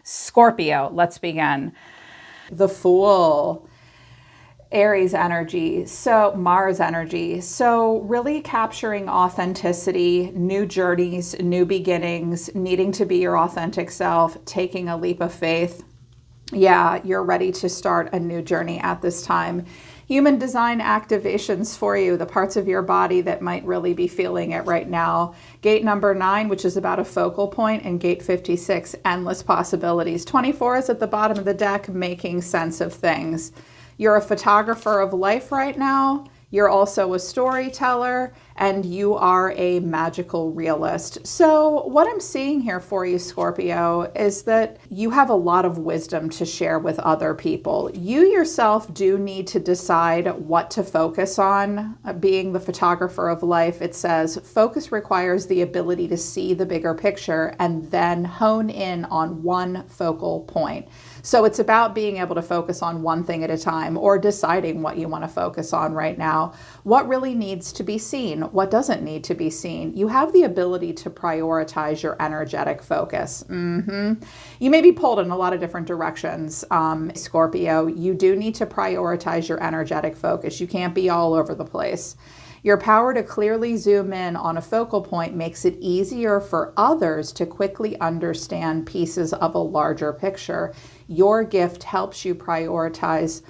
Scorpio, let's begin. The Fool, Aries energy, so Mars energy. So really capturing authenticity, new journeys, new beginnings, needing to be your authentic self, taking a leap of faith. Yeah, you're ready to start a new journey at this time. Human design activations for you, the parts of your body that might really be feeling it right now. Gate number 9, which is about a focal point, and gate 56, endless possibilities. 24 is at the bottom of the deck, making sense of things. You're a photographer of life right now. You're also a storyteller, and you are a magical realist. So what I'm seeing here for you, Scorpio, is that you have a lot of wisdom to share with other people. You yourself do need to decide what to focus on. Being the photographer of life, it says, focus requires the ability to see the bigger picture and then hone in on one focal point. So it's about being able to focus on one thing at a time, or deciding what you want to focus on right now. What really needs to be seen? What doesn't need to be seen? You have the ability to prioritize your energetic focus. You may be pulled in a lot of different directions, Scorpio. You do need to prioritize your energetic focus. You can't be all over the place. Your power to clearly zoom in on a focal point makes it easier for others to quickly understand pieces of a larger picture. Your gift helps you prioritize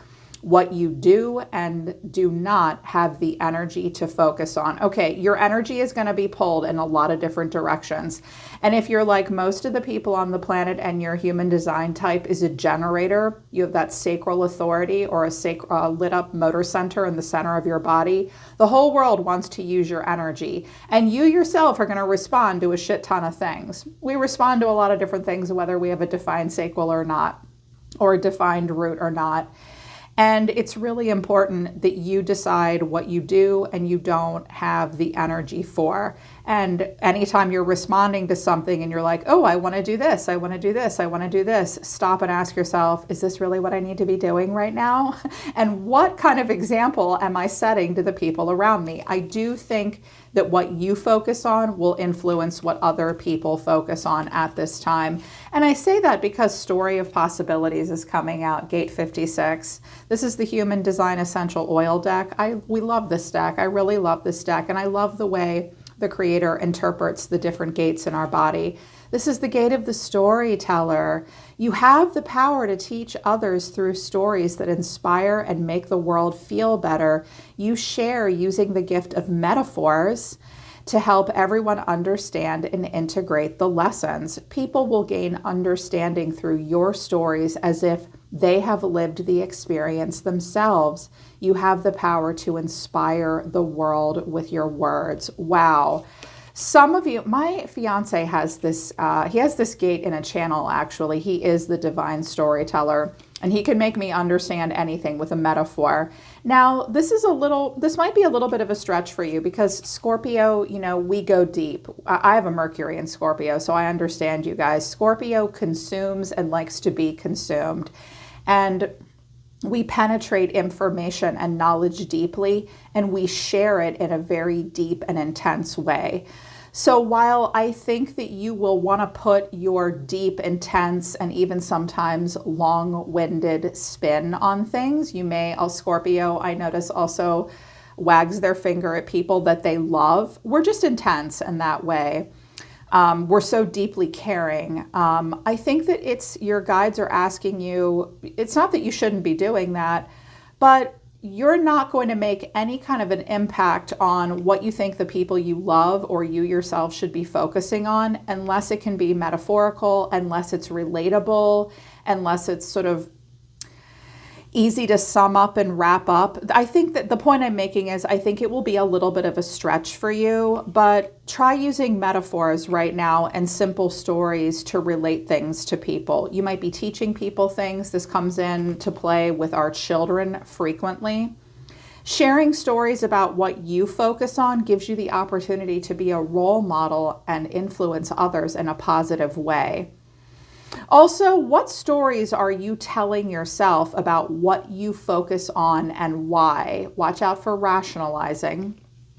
what you do and do not have the energy to focus on. Okay, your energy is going to be pulled in a lot of different directions. And if you're like most of the people on the planet and your human design type is a generator, you have that sacral authority or a lit up motor center in the center of your body, the whole world wants to use your energy. And you yourself are going to respond to a shit ton of things. We respond to a lot of different things, whether we have a defined sacral or not, or a defined root or not. And it's really important that you decide what you do and you don't have the energy for. And anytime you're responding to something and you're like, oh, I want to do this, I want to do this, I want to do this, stop and ask yourself, is this really what I need to be doing right now? And what kind of example am I setting to the people around me? I do think that what you focus on will influence what other people focus on at this time. And I say that because Story of Possibilities is coming out, gate 56. This is the Human Design Essential Oil deck. We love this deck. I really love this deck. And I love the way the creator interprets the different gates in our body. This is the gate of the storyteller. You have the power to teach others through stories that inspire and make the world feel better. You share using the gift of metaphors to help everyone understand and integrate the lessons. People will gain understanding through your stories as if they have lived the experience themselves. You have the power to inspire the world with your words. Wow. Some of you, my fiance has this, he has this gate in a channel, actually. He is the divine storyteller, and he can make me understand anything with a metaphor. Now, this might be a little bit of a stretch for you because Scorpio, we go deep. I have a Mercury in Scorpio, so I understand you guys. Scorpio consumes and likes to be consumed. And we penetrate information and knowledge deeply, and we share it in a very deep and intense way. So while I think that you will want to put your deep, intense, and even sometimes long-winded spin on things, you may, Scorpio, I notice, also wags their finger at people that they love. We're just intense in that way. We're so deeply caring. I think that your guides are asking you, it's not that you shouldn't be doing that, but you're not going to make any kind of an impact on what you think the people you love or you yourself should be focusing on unless it can be metaphorical, unless it's relatable, unless it's sort of easy to sum up and wrap up. I think that the point I'm making is I think it will be a little bit of a stretch for you, but try using metaphors right now and simple stories to relate things to people. You might be teaching people things. This comes into play with our children frequently. Sharing stories about what you focus on gives you the opportunity to be a role model and influence others in a positive way. Also, what stories are you telling yourself about what you focus on and why? Watch out for rationalizing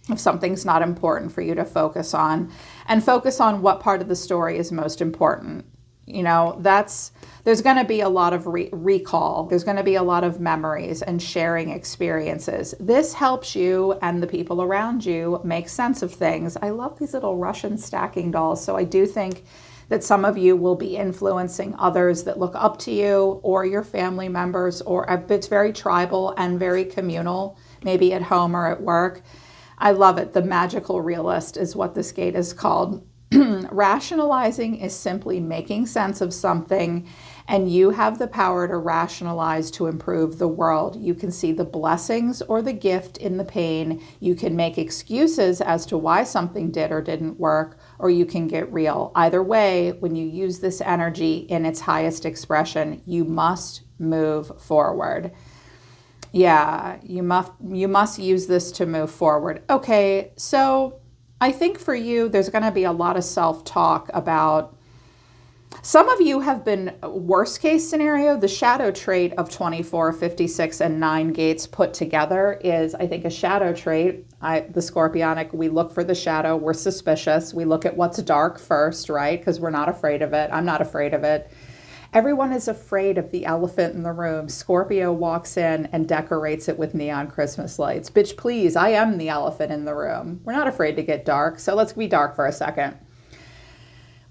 if something's not important for you to focus on, and focus on what part of the story is most important. There's going to be a lot of recall. There's going to be a lot of memories and sharing experiences. This helps you and the people around you make sense of things. I love these little Russian stacking dolls. So I do think that some of you will be influencing others that look up to you or your family members, or it's very tribal and very communal, maybe at home or at work. I love it. The magical realist is what this gate is called. Rationalizing is simply making sense of something, and you have the power to rationalize to improve the world. You can see the blessings or the gift in the pain. You can make excuses as to why something did or didn't work, or you can get real. Either way, when you use this energy in its highest expression, you must move forward. Yeah, you must use this to move forward. Okay, so I think for you, there's going to be a lot of self-talk about, some of you have been, worst case scenario, the shadow trait of 24, 56, and 9 gates put together is, I think, a shadow trait. The Scorpionic, we look for the shadow. We're suspicious. We look at what's dark first, right? Because we're not afraid of it. I'm not afraid of it. Everyone is afraid of the elephant in the room. Scorpio walks in and decorates it with neon Christmas lights. Bitch, please, I am the elephant in the room. We're not afraid to get dark, so let's be dark for a second.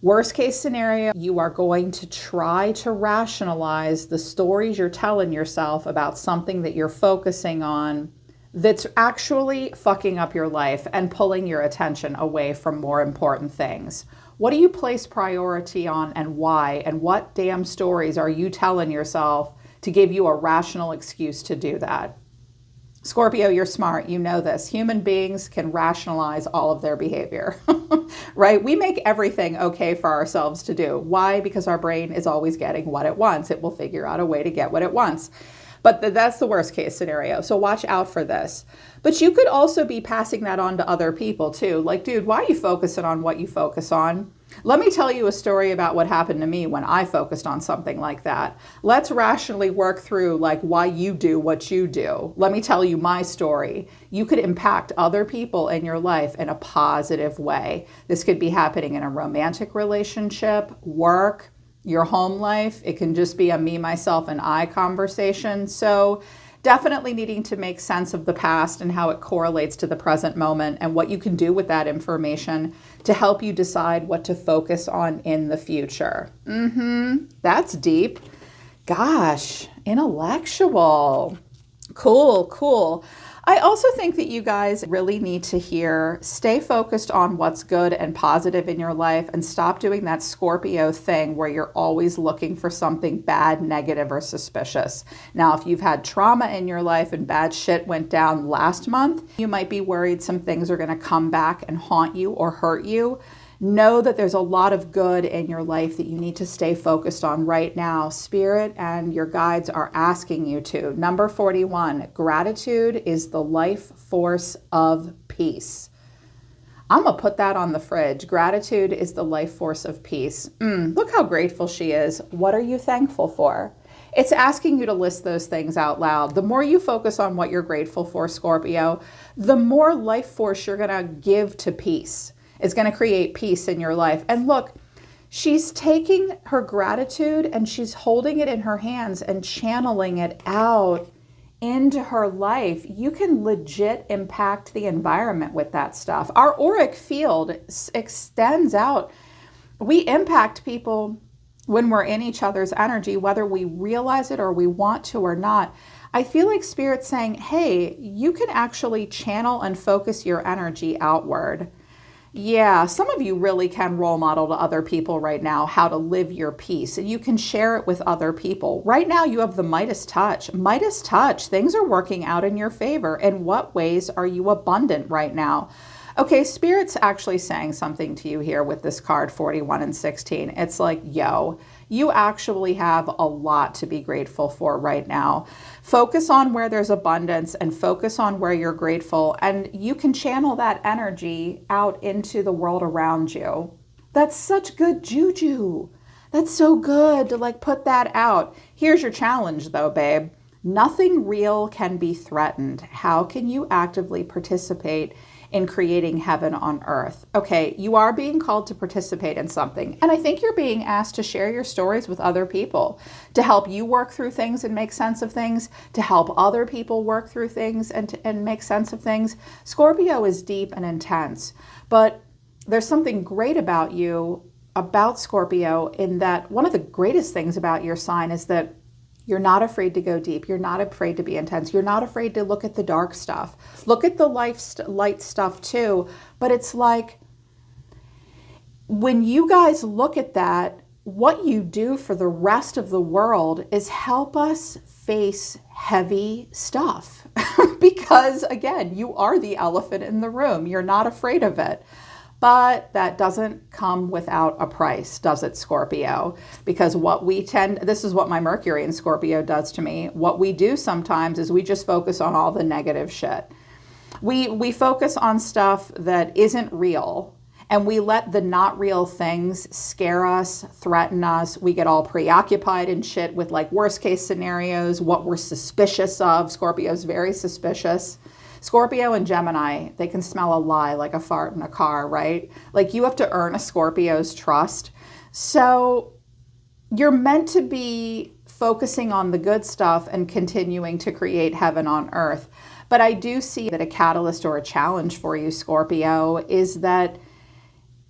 Worst case scenario, you are going to try to rationalize the stories you're telling yourself about something that you're focusing on that's actually fucking up your life and pulling your attention away from more important things. What do you place priority on and why? And what damn stories are you telling yourself to give you a rational excuse to do that? Scorpio, you're smart. You know this. Human beings can rationalize all of their behavior, right? We make everything okay for ourselves to do. Why? Because our brain is always getting what it wants. It will figure out a way to get what it wants. But that's the worst case scenario. So watch out for this. But you could also be passing that on to other people too. Like, dude, why are you focusing on what you focus on? Let me tell you a story about what happened to me when I focused on something like that. Let's rationally work through like why you do what you do. Let me tell you my story. You could impact other people in your life in a positive way. This could be happening in a romantic relationship, work, your home life. It can just be a me, myself, and I conversation. So definitely needing to make sense of the past and how it correlates to the present moment and what you can do with that information to help you decide what to focus on in the future. That's deep. Gosh, intellectual. Cool. I also think that you guys really need to hear, stay focused on what's good and positive in your life and stop doing that Scorpio thing where you're always looking for something bad, negative, or suspicious. Now, if you've had trauma in your life and bad shit went down last month, you might be worried some things are going to come back and haunt you or hurt you. Know that there's a lot of good in your life that you need to stay focused on right now. Spirit and your guides are asking you to. Number 41, gratitude is the life force of peace. I'm going to put that on the fridge. Gratitude is the life force of peace. Look how grateful she is. What are you thankful for? It's asking you to list those things out loud. The more you focus on what you're grateful for, Scorpio, the more life force you're going to give to peace. It's going to create peace in your life. And look, she's taking her gratitude and she's holding it in her hands and channeling it out into her life. You can legit impact the environment with that stuff. Our auric field extends out. We impact people when we're in each other's energy, whether we realize it or we want to or not. I feel like Spirit's saying, hey, you can actually channel and focus your energy outward. Yeah, some of you really can role model to other people right now how to live your peace, and you can share it with other people. Right now, you have the Midas touch. Midas touch, things are working out in your favor. In what ways are you abundant right now? Okay, Spirit's actually saying something to you here with this card 41 and 16. It's like, yo, you actually have a lot to be grateful for right now. Focus on where there's abundance and focus on where you're grateful, and you can channel that energy out into the world around you. That's such good juju. That's so good to like put that out. Here's your challenge though, babe. Nothing real can be threatened. How can you actively participate in creating heaven on earth. Okay, you are being called to participate in something. And I think you're being asked to share your stories with other people, to help you work through things and make sense of things, to help other people work through things and make sense of things. Scorpio is deep and intense, but there's something great about you, about Scorpio, in that one of the greatest things about your sign is that you're not afraid to go deep. You're not afraid to be intense. You're not afraid to look at the dark stuff. Look at the light stuff too. But it's like, when you guys look at that, what you do for the rest of the world is help us face heavy stuff. Because again, you are the elephant in the room. You're not afraid of it. But that doesn't come without a price, does it, Scorpio? Because this is what my Mercury in Scorpio does to me. What we do sometimes is we just focus on all the negative shit. We focus on stuff that isn't real, and we let the not real things scare us, threaten us. We get all preoccupied and shit with like worst case scenarios, what we're suspicious of. Scorpio's very suspicious. Scorpio and Gemini, they can smell a lie like a fart in a car, right? Like, you have to earn a Scorpio's trust. So you're meant to be focusing on the good stuff and continuing to create heaven on earth. But I do see that a catalyst or a challenge for you, Scorpio, is that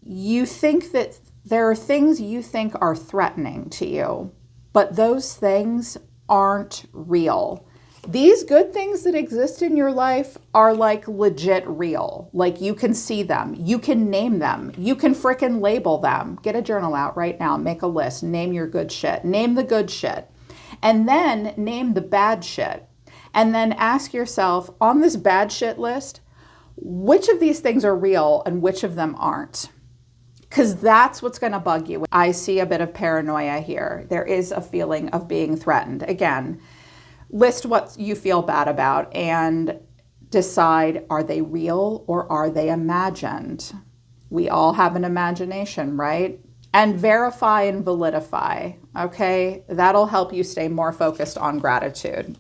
you think that there are things you think are threatening to you, but those things aren't real. These good things that exist in your life are like legit real. Like, you can see them, you can name them, you can frickin' label them. Get a journal out right now, make a list, name your good shit, name the good shit, and then name the bad shit. And then ask yourself, on this bad shit list, which of these things are real and which of them aren't? Because that's what's going to bug you. I see a bit of paranoia here. There is a feeling of being threatened. Again, list what you feel bad about and decide, are they real or are they imagined? We all have an imagination, right? And verify and validify, okay? That'll help you stay more focused on gratitude.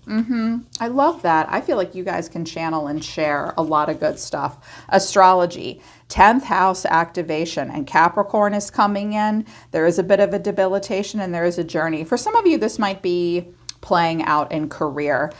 I love that. I feel like you guys can channel and share a lot of good stuff. Astrology, 10th house activation, and Capricorn is coming in. There is a bit of a debilitation and there is a journey. For some of you, this might be playing out in career.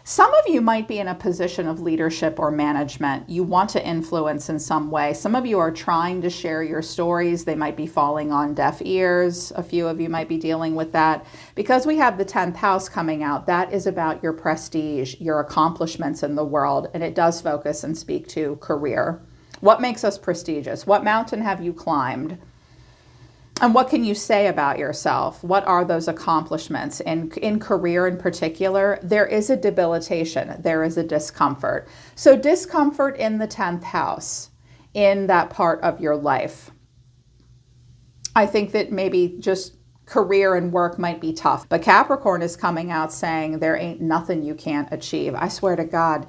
Some of you might be in a position of leadership or management. You want to influence in some way. Some of you are trying to share your stories. They might be falling on deaf ears. A few of you might be dealing with that. Because we have the 10th house coming out, that is about your prestige, your accomplishments in the world, and it does focus and speak to career. What makes us prestigious? What mountain have you climbed? And what can you say about yourself? What are those accomplishments? In career in particular, there is a debilitation. There is a discomfort. So discomfort in the 10th house, in that part of your life. I think that maybe just career and work might be tough. But Capricorn is coming out saying there ain't nothing you can't achieve. I swear to God,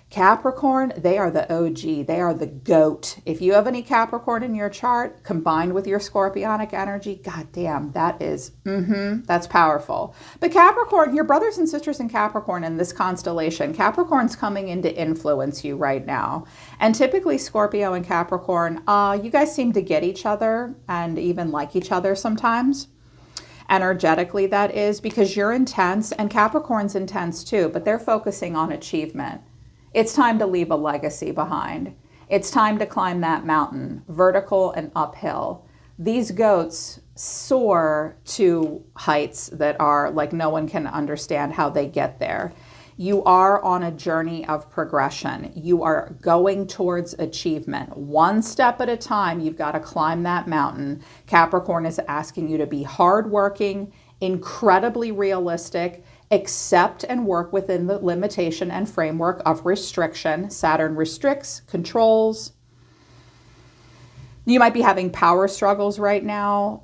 Capricorn, they are the OG. They are the GOAT. If you have any Capricorn in your chart combined with your Scorpionic energy, goddamn, that is, that's powerful. But Capricorn, your brothers and sisters in Capricorn in this constellation, Capricorn's coming in to influence you right now. And typically Scorpio and Capricorn, you guys seem to get each other and even like each other sometimes. Energetically, that is, because you're intense and Capricorn's intense too, but they're focusing on achievement. It's time to leave a legacy behind. It's time to climb that mountain, vertical and uphill. These goats soar to heights that are like no one can understand how they get there. You are on a journey of progression. You are going towards achievement. One step at a time, you've got to climb that mountain. Capricorn is asking you to be hardworking, incredibly realistic, accept and work within the limitation and framework of restriction. Saturn restricts, controls. You might be having power struggles right now,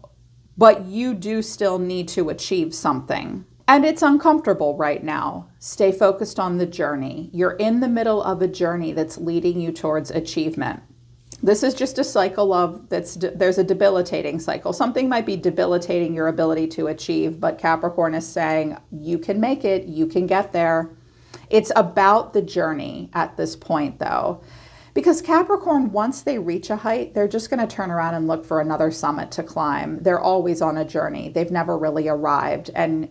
but you do still need to achieve something. And it's uncomfortable right now. Stay focused on the journey. You're in the middle of a journey that's leading you towards achievement. This is just a cycle of, there's a debilitating cycle. Something might be debilitating your ability to achieve, but Capricorn is saying, you can make it, you can get there. It's about the journey at this point though. Because Capricorn, once they reach a height, they're just going to turn around and look for another summit to climb. They're always on a journey. They've never really arrived. And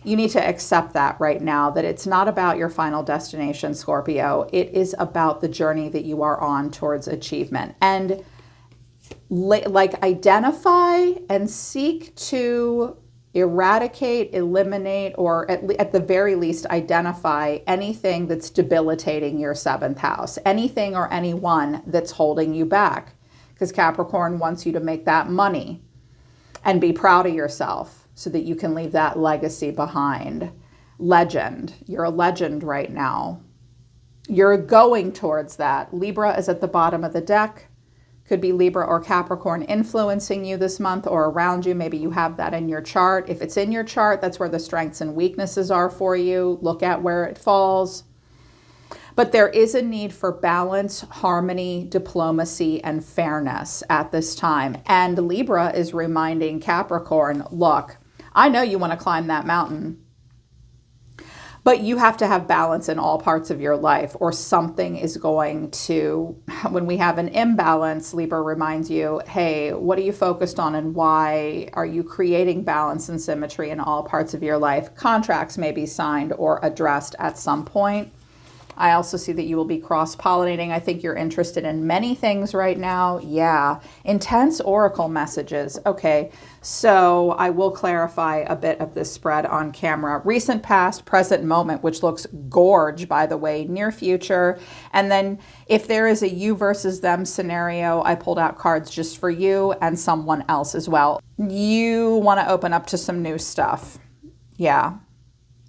you need to accept that right now, that it's not about your final destination, Scorpio. It is about the journey that you are on towards achievement. And like identify and seek to eradicate, eliminate, or at the very least identify anything that's debilitating your seventh house, anything or anyone that's holding you back. Because Capricorn wants you to make that money and be proud of yourself so that you can leave that legacy behind. Legend. You're a legend right now. You're going towards that. Libra is at the bottom of the deck. Could be Libra or Capricorn influencing you this month or around you. Maybe you have that in your chart. If it's in your chart, that's where the strengths and weaknesses are for you. Look at where it falls. But there is a need for balance, harmony, diplomacy, and fairness at this time. And Libra is reminding Capricorn, look, I know you want to climb that mountain, but you have to have balance in all parts of your life, or something is going to, when we have an imbalance, Libra reminds you, hey, what are you focused on and why are you creating balance and symmetry in all parts of your life? Contracts may be signed or addressed at some point. I also see that you will be cross-pollinating. I think you're interested in many things right now. Yeah. Intense oracle messages. Okay. So I will clarify a bit of this spread on camera. Recent past, present moment, which looks gorge, by the way, near future. And then if there is a you versus them scenario, I pulled out cards just for you and someone else as well. You want to open up to some new stuff. Yeah.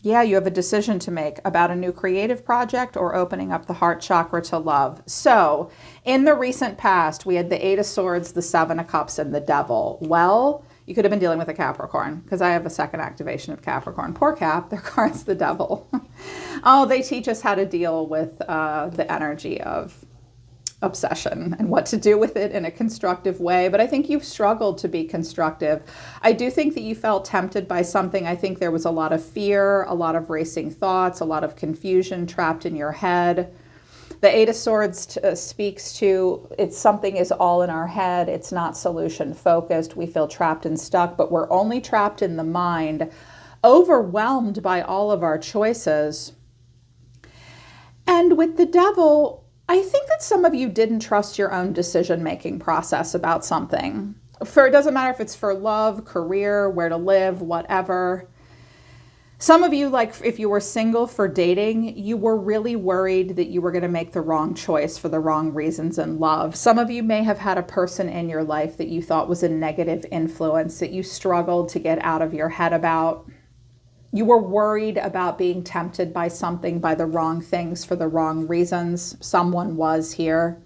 Yeah, you have a decision to make about a new creative project or opening up the heart chakra to love. So in the recent past, we had the Eight of Swords, the Seven of Cups, and the Devil. Well, you could have been dealing with a Capricorn, because I have a second activation of Capricorn. Poor Cap, their card's the Devil. Oh, they teach us how to deal with the energy of obsession and what to do with it in a constructive way. But I think you've struggled to be constructive. I do think that you felt tempted by something. I think there was a lot of fear, a lot of racing thoughts, a lot of confusion trapped in your head. The Eight of Swords speaks to, it's something is all in our head. It's not solution focused. We feel trapped and stuck, but we're only trapped in the mind, overwhelmed by all of our choices. And with the Devil, I think that some of you didn't trust your own decision-making process about something. It doesn't matter if it's for love, career, where to live, whatever. Some of you, like if you were single for dating, you were really worried that you were going to make the wrong choice for the wrong reasons in love. Some of you may have had a person in your life that you thought was a negative influence that you struggled to get out of your head about. You were worried about being tempted by something, by the wrong things for the wrong reasons. Someone was here.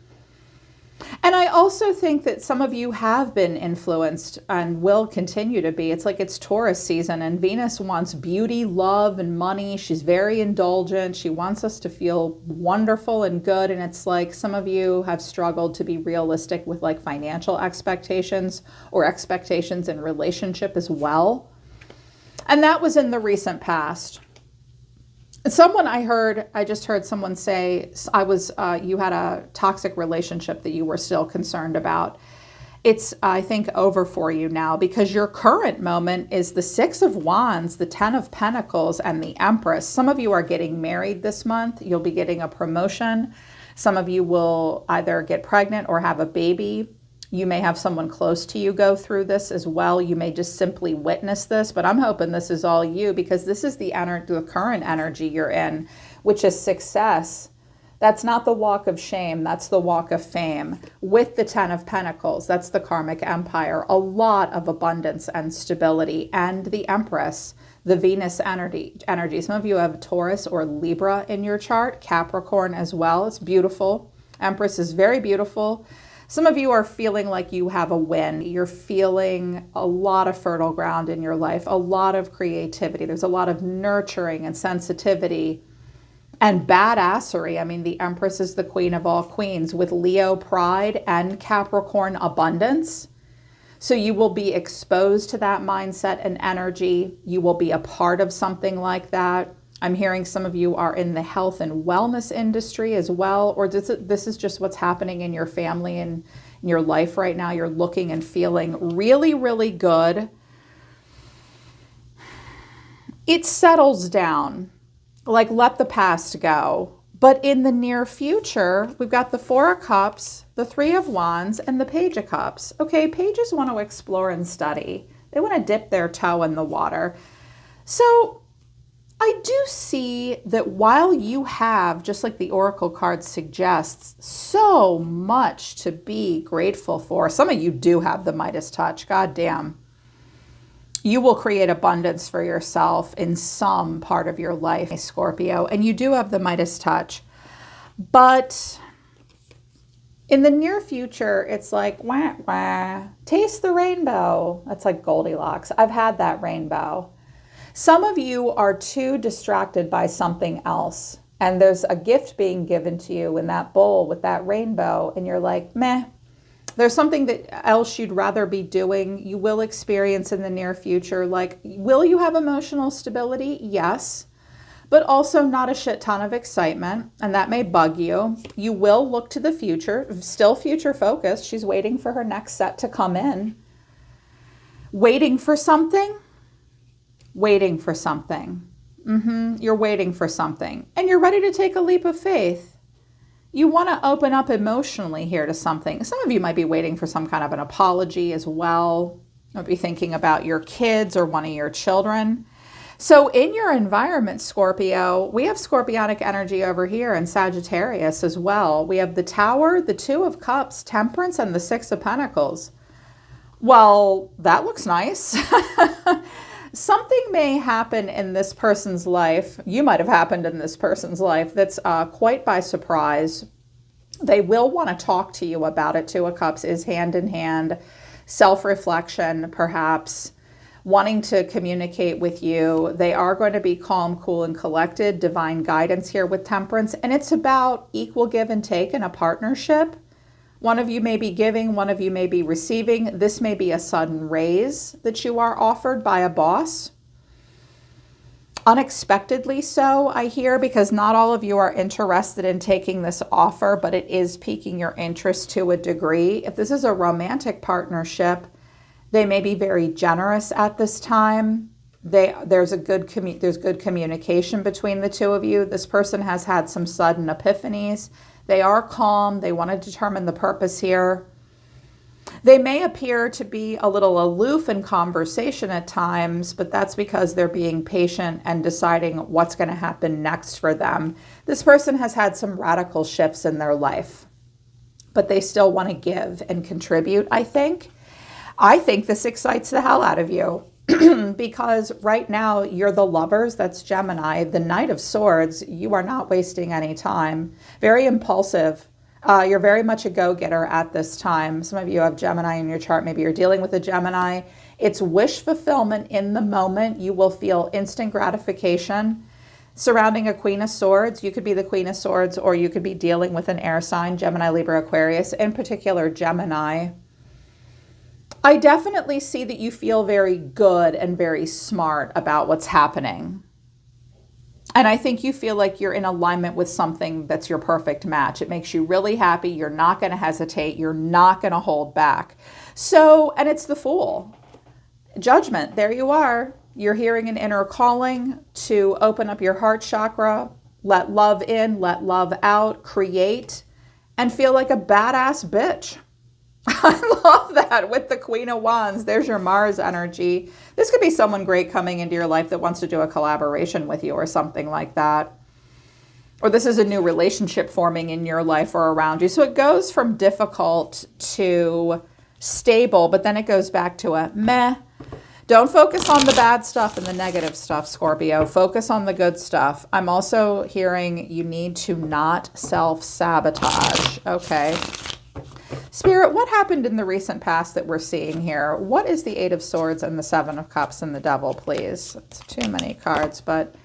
And I also think that some of you have been influenced and will continue to be. It's like it's Taurus season, and Venus wants beauty, love, and money. She's very indulgent. She wants us to feel wonderful and good. And it's like some of you have struggled to be realistic with like financial expectations or expectations in relationship as well. And that was in the recent past. I just heard someone say, you had a toxic relationship that you were still concerned about. It's, I think, over for you now, because your current moment is the Six of Wands, the Ten of Pentacles, and the Empress. Some of you are getting married this month. You'll be getting a promotion. Some of you will either get pregnant or have a baby. You may have someone close to you go through this as well. You may just simply witness this, but I'm hoping this is all you, because this is the current energy you're in, which is success. That's not the walk of shame. That's the walk of fame. With the Ten of Pentacles, that's the karmic empire. A lot of abundance and stability. And the Empress, the Venus energy. Some of you have Taurus or Libra in your chart, Capricorn as well. It's beautiful. Empress is very beautiful. Some of you are feeling like you have a win. You're feeling a lot of fertile ground in your life, a lot of creativity. There's a lot of nurturing and sensitivity and badassery. I mean, the Empress is the queen of all queens, with Leo pride and Capricorn abundance. So you will be exposed to that mindset and energy. You will be a part of something like that. I'm hearing some of you are in the health and wellness industry as well, or this is just what's happening in your family and in your life right now. You're looking and feeling really, really good. It settles down, like let the past go. But in the near future, we've got the Four of Cups, the Three of Wands, and the Page of Cups. Okay, pages want to explore and study. They want to dip their toe in the water. So I do see that while you have, just like the Oracle card suggests, so much to be grateful for. Some of you do have the Midas touch. God damn. You will create abundance for yourself in some part of your life, Scorpio, and you do have the Midas touch. But in the near future, it's like, wah, wah, taste the rainbow. That's like Goldilocks. I've had that rainbow. Some of you are too distracted by something else, and there's a gift being given to you in that bowl with that rainbow, and you're like, meh. There's something that else you'd rather be doing. You will experience in the near future. Like, will you have emotional stability? Yes, but also not a shit ton of excitement, and that may bug you. You will look to the future, still future focused. She's waiting for her next set to come in. Waiting for something. Waiting for something. You're waiting for something. And you're ready to take a leap of faith. You want to open up emotionally here to something. Some of you might be waiting for some kind of an apology as well. You might be thinking about your kids or one of your children. So in your environment, Scorpio, we have Scorpionic energy over here and Sagittarius as well. We have the Tower, the Two of Cups, Temperance, and the Six of Pentacles. Well, that looks nice. Something may happen in this person's life. You might have happened in this person's life that's quite by surprise. They will want to talk to you about it. Two of Cups is hand in hand. Self-reflection, perhaps. Wanting to communicate with you. They are going to be calm, cool, and collected. Divine guidance here with Temperance. And it's about equal give and take in a partnership. One of you may be giving, one of you may be receiving. This may be a sudden raise that you are offered by a boss. Unexpectedly so, I hear, because not all of you are interested in taking this offer, but it is piquing your interest to a degree. If this is a romantic partnership, they may be very generous at this time. There's good communication between the two of you. This person has had some sudden epiphanies. They are calm. They want to determine the purpose here. They may appear to be a little aloof in conversation at times, but that's because they're being patient and deciding what's going to happen next for them. This person has had some radical shifts in their life, but they still want to give and contribute, I think. I think this excites the hell out of you. Because right now you're the Lovers, that's Gemini. The Knight of Swords, you are not wasting any time. Very impulsive. You're very much a go-getter at this time. Some of you have Gemini in your chart. Maybe you're dealing with a Gemini. It's wish fulfillment in the moment. You will feel instant gratification. Surrounding a Queen of Swords, you could be the Queen of Swords, or you could be dealing with an air sign, Gemini, Libra, Aquarius, in particular Gemini. I definitely see that you feel very good and very smart about what's happening. And I think you feel like you're in alignment with something that's your perfect match. It makes you really happy. You're not going to hesitate. You're not going to hold back. So, and it's the Fool. Judgment. There you are. You're hearing an inner calling to open up your heart chakra, let love in, let love out, create, and feel like a badass bitch. I love that with the Queen of Wands. There's your Mars energy. This could be someone great coming into your life that wants to do a collaboration with you or something like that. Or this is a new relationship forming in your life or around you. So it goes from difficult to stable, but then it goes back to a meh. Don't focus on the bad stuff and the negative stuff, Scorpio. Focus on the good stuff. I'm also hearing you need to not self-sabotage. Okay. Spirit, what happened in the recent past that we're seeing here? What is the Eight of Swords and the Seven of Cups and the Devil, please? It's too many cards, but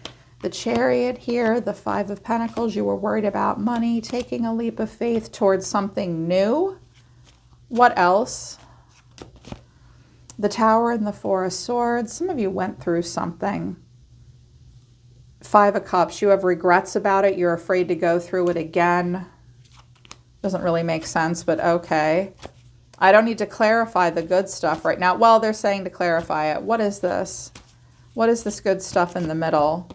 the Chariot here, the Five of Pentacles, you were worried about money, taking a leap of faith towards something new. What else? The Tower and the Four of Swords. Some of you went through something. Five of Cups, you have regrets about it. You're afraid to go through it again. Doesn't really make sense, but okay. I don't need to clarify the good stuff right now. Well, they're saying to clarify it. What is this? What is this good stuff in the middle?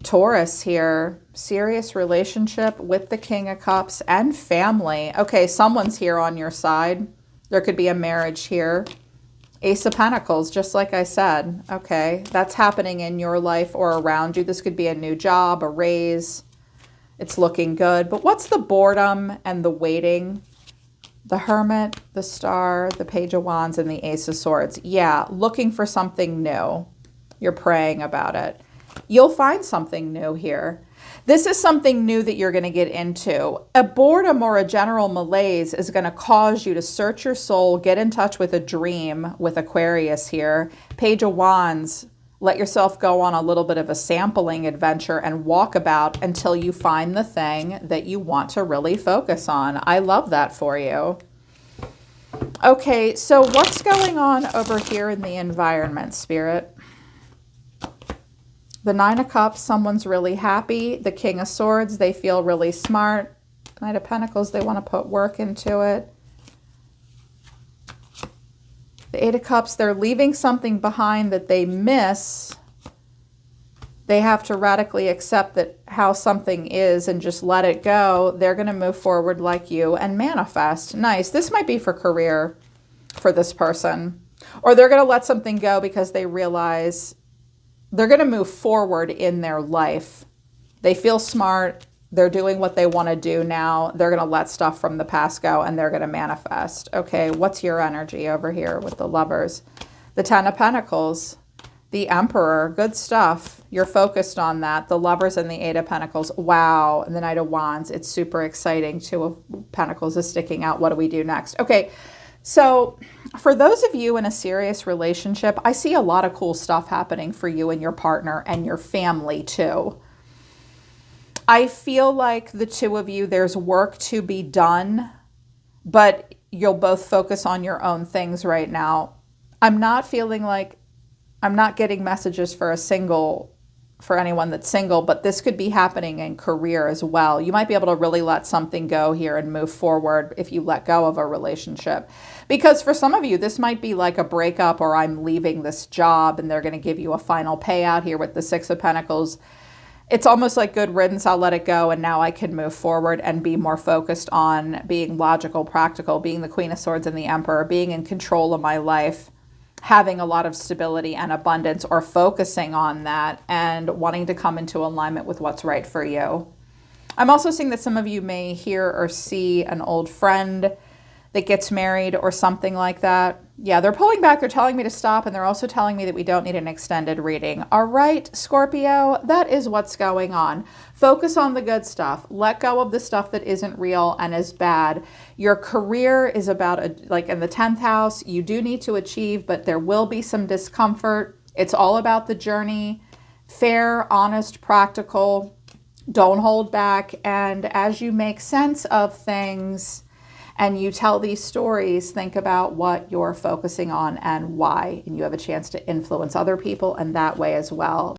Taurus here. Serious relationship with the King of Cups and family. Okay, someone's here on your side. There could be a marriage here. Ace of Pentacles, just like I said. Okay, that's happening in your life or around you. This could be a new job, a raise. It's looking good. But what's the boredom and the waiting? The Hermit, the Star, the Page of Wands, and the Ace of Swords. Yeah, looking for something new. You're praying about it. You'll find something new here. This is something new that you're going to get into. A boredom or a general malaise is going to cause you to search your soul, get in touch with a dream with Aquarius here. Page of Wands, let yourself go on a little bit of a sampling adventure and walk about until you find the thing that you want to really focus on. I love that for you. Okay, so what's going on over here in the environment, Spirit? The Nine of Cups, someone's really happy. The King of Swords, they feel really smart. Knight of Pentacles, they want to put work into it. The Eight of Cups, they're leaving something behind that they miss. They have to radically accept that how something is and just let it go. They're going to move forward like you and manifest. Nice. This might be for career for this person. Or they're going to let something go because they realize they're going to move forward in their life. They feel smart. They're doing what they want to do now. They're going to let stuff from the past go and they're going to manifest. Okay, what's your energy over here with the Lovers? The Ten of Pentacles, the Emperor, good stuff. You're focused on that. The Lovers and the Eight of Pentacles. Wow. And the Knight of Wands. It's super exciting. Two of Pentacles is sticking out. What do we do next? Okay, so for those of you in a serious relationship, I see a lot of cool stuff happening for you and your partner and your family too. I feel like the two of you, there's work to be done, but you'll both focus on your own things right now. I'm not feeling like, I'm not getting messages for for anyone that's single, but this could be happening in career as well. You might be able to really let something go here and move forward if you let go of a relationship. Because for some of you, this might be like a breakup or I'm leaving this job and they're going to give you a final payout here with the Six of Pentacles. It's almost like good riddance. I'll let it go and now I can move forward and be more focused on being logical, practical, being the Queen of Swords and the Emperor, being in control of my life, having a lot of stability and abundance, or focusing on that and wanting to come into alignment with what's right for you. I'm also seeing that some of you may hear or see an old friend that gets married or something like that. Yeah, they're pulling back. They're telling me to stop, and they're also telling me that we don't need an extended reading. All right, Scorpio, that is what's going on. Focus on the good stuff. Let go of the stuff that isn't real and is bad. Your career is about, like in the 10th house, you do need to achieve, but there will be some discomfort. It's all about the journey. Fair, honest, practical. Don't hold back. And as you make sense of things, and you tell these stories, think about what you're focusing on and why. And you have a chance to influence other people in that way as well.